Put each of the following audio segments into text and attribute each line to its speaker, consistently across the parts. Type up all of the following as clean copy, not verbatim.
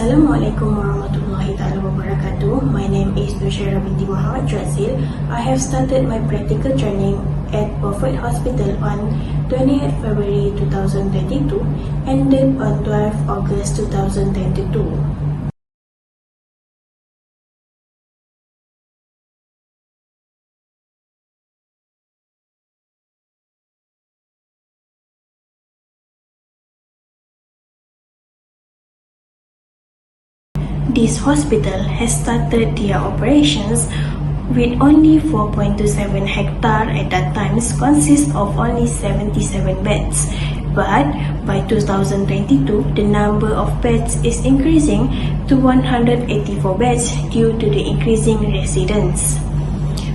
Speaker 1: Assalamualaikum warahmatullahi wabarakatuh. My name is Nur Shaerah Binti Mohamad Juadzil. I have started my practical training at Beaufort Hospital on 28 February 2022, ended on 12 August 2022. This hospital has started their operations with only 4.27 hectare at that time, consists of only 77 beds. But by 2022, the number of beds is increasing to 184 beds due to the increasing residents.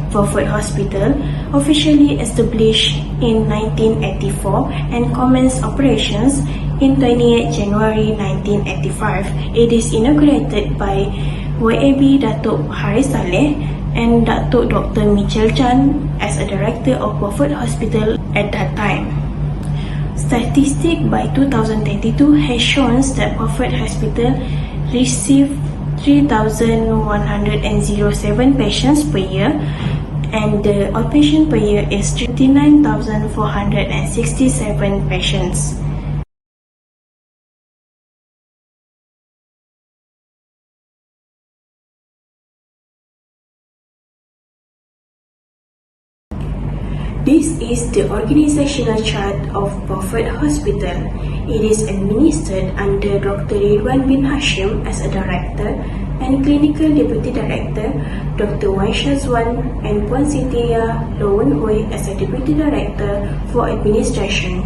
Speaker 1: Beaufort Hospital, officially established in 1984 and commenced operations in 28 January 1985. It is inaugurated by YAB Datuk Haris Saleh and Datuk Dr. Michel Chan as a director of Beaufort Hospital at that time. Statistics by 2022 has shown that Beaufort Hospital received 3,107 patients per year, and the outpatient per year is 39,467 patients. This is the organizational chart of Beaufort Hospital. It is administered under Dr. Ridwan bin Hashim as a director and clinical deputy director, Dr. Wan Shazwan and Puan Sitiya Lowen Hui as a deputy director for administration.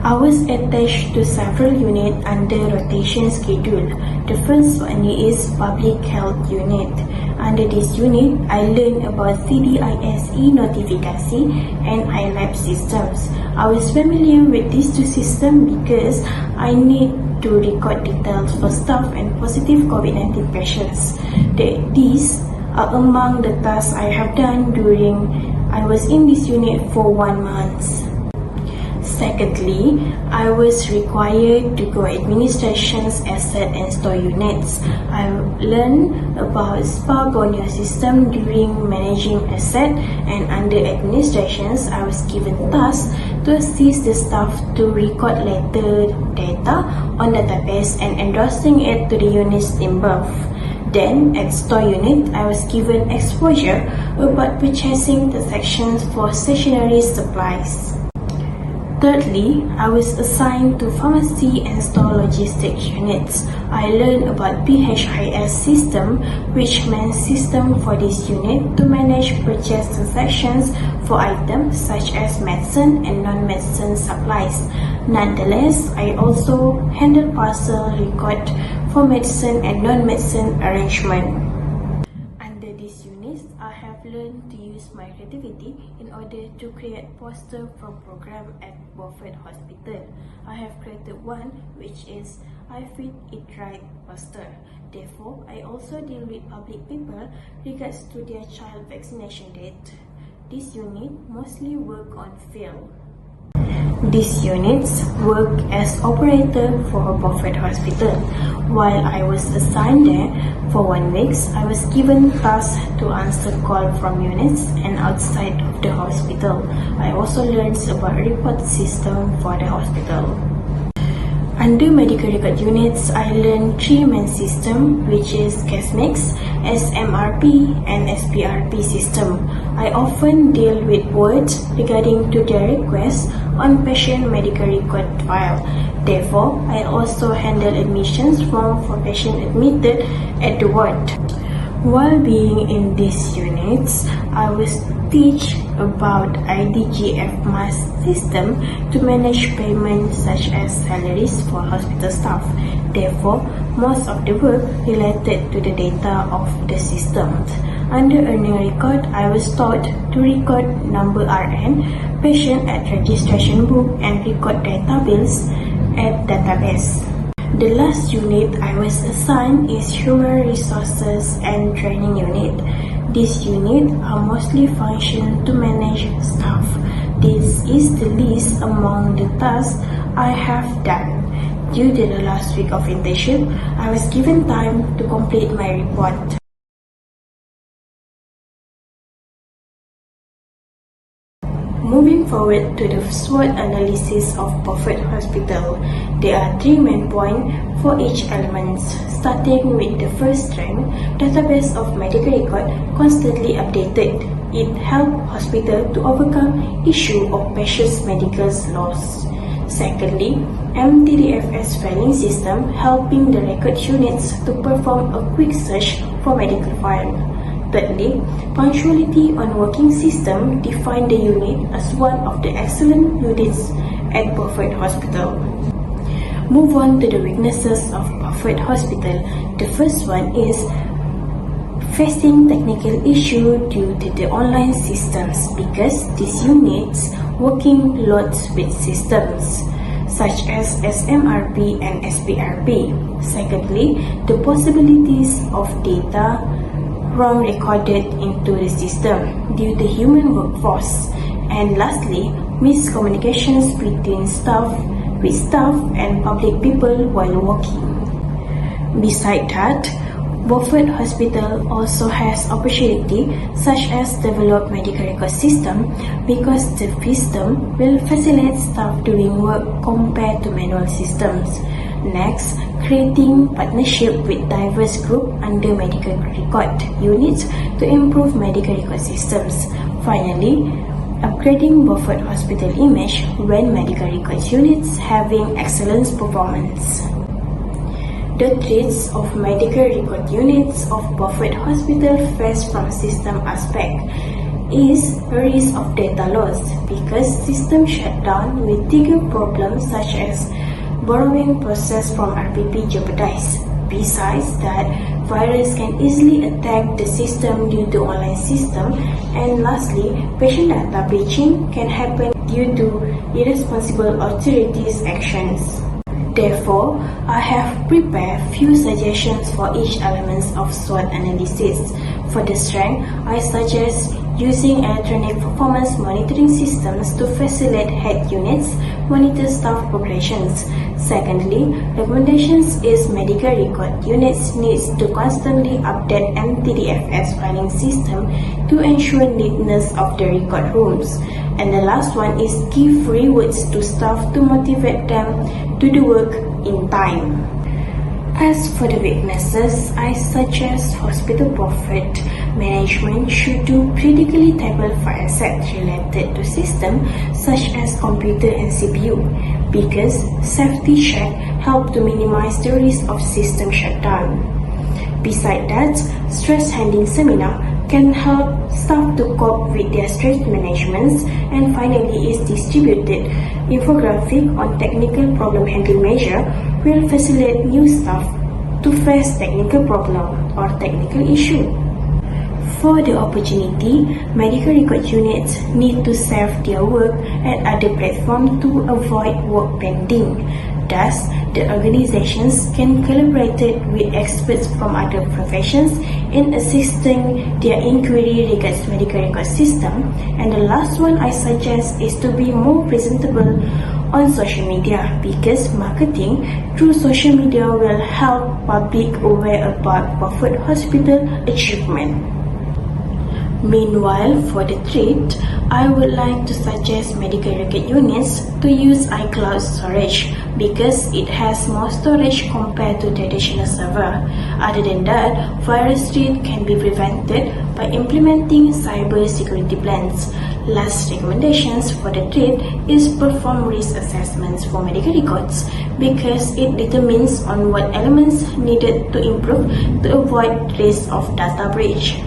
Speaker 1: I was attached to several units under rotation schedule. The first one is Public Health Unit. Under this unit, I learned about CDIS e-notifikasi and iLab systems. I was familiar with these two systems because I need to record details for staff and positive COVID-19 patients. These are among the tasks I have done during I was in this unit for 1 month. Secondly, I was required to go administration's asset and store units. I learned about SPA Borneo system during managing asset, and under administrations, I was given tasks to assist the staff to record letter data on database and endorsing it to the units in birth. Then, at store unit, I was given exposure about purchasing transactions for stationery supplies. Thirdly, I was assigned to pharmacy and store logistics units. I learned about PHIS system, which means system for this unit to manage purchase transactions for items such as medicine and non-medicine supplies. Nonetheless, I also handle parcel record for medicine and non-medicine arrangement. Under these units, I have learned to use my creativity in order to create poster for program at Beaufort Hospital. I have created one which is I Fit It Right poster. Therefore, I also deal with public people regards to their child vaccination date. This unit mostly work on field. These units work as operator for Beaufort Hospital. While I was assigned there for 1 week, I was given tasks to answer call from units and outside of the hospital. I also learned about report system for the hospital. Under medical record units, I learned 3 main systems, which is case mix, SMRP, and SPRP system. I often deal with words regarding to their requests on patient medical record file. Therefore, I also handle admissions form for patient admitted at the ward. While being in these units, I was teach about IDGF mass system to manage payments such as salaries for hospital staff. Therefore, most of the work related to the data of the system. Under earning record, I was taught to record number RN, patient at registration book, and record data bills at database. The last unit I was assigned is Human Resources and Training Unit. This unit are mostly function to manage staff. This is the least among the tasks I have done. Due to the last week of internship, I was given time to complete my report. Moving forward to the SWOT analysis of Beaufort Hospital, there are 3 main points for each element, starting with the first strength, database of medical record constantly updated. It helps hospital to overcome issue of patients' medical loss. Secondly, MTDFS filing system helping the record units to perform a quick search for medical file. Thirdly, punctuality on working system define the unit as one of the excellent units at Beaufort Hospital. Move on to the weaknesses of Beaufort Hospital. The first one is facing technical issue due to the online systems because these units working lots with systems such as SMRP and SPRP. Secondly, the possibilities of data wrong recorded into the system due to human workforce. And lastly, miscommunications between staff and public people while working. Besides that, Beaufort Hospital also has opportunity such as develop medical record system because the system will facilitate staff doing work compared to manual systems. Next, creating partnership with diverse group under medical record units to improve medical record systems. Finally, upgrading Beaufort Hospital image when medical record units having excellent performance. The threats of medical record units of Beaufort Hospital face from system aspect is a risk of data loss because system shutdown will trigger problems such as borrowing process from RPP jeopardized. Besides that, virus can easily attack the system due to online system, and lastly, patient data breaching can happen due to irresponsible authorities' actions. Therefore, I have prepared few suggestions for each element of SWOT analysis. For the strength, I suggest using electronic performance monitoring systems to facilitate head units monitor staff progressions. Secondly, recommendations is medical record units needs to constantly update MTDFS filing system to ensure neatness of the record rooms. And the last one is give rewards to staff to motivate them to do work in time. As for the weaknesses, I suggest hospital Beaufort management should do critically table file assets related to system such as computer and CPU because safety check help to minimize the risk of system shutdown. Besides that, stress handling seminar can help staff to cope with their stress management, and finally is distributed infographic on technical problem handling measure will facilitate new staff to face technical problem or technical issue. For the opportunity, medical record units need to save their work at other platforms to avoid work pending. Thus, the organizations can collaborate with experts from other professions in assisting their inquiry regards medical record system. And the last one I suggest is to be more presentable on social media because marketing through social media will help public aware about Beaufort Hospital achievement. Meanwhile, for the threat, I would like to suggest medical record units to use iCloud storage because it has more storage compared to traditional server. Other than that, virus threat can be prevented by implementing cyber security plans. Last recommendations for the threat is perform risk assessments for medical records because it determines on what elements needed to improve to avoid risk of data breach.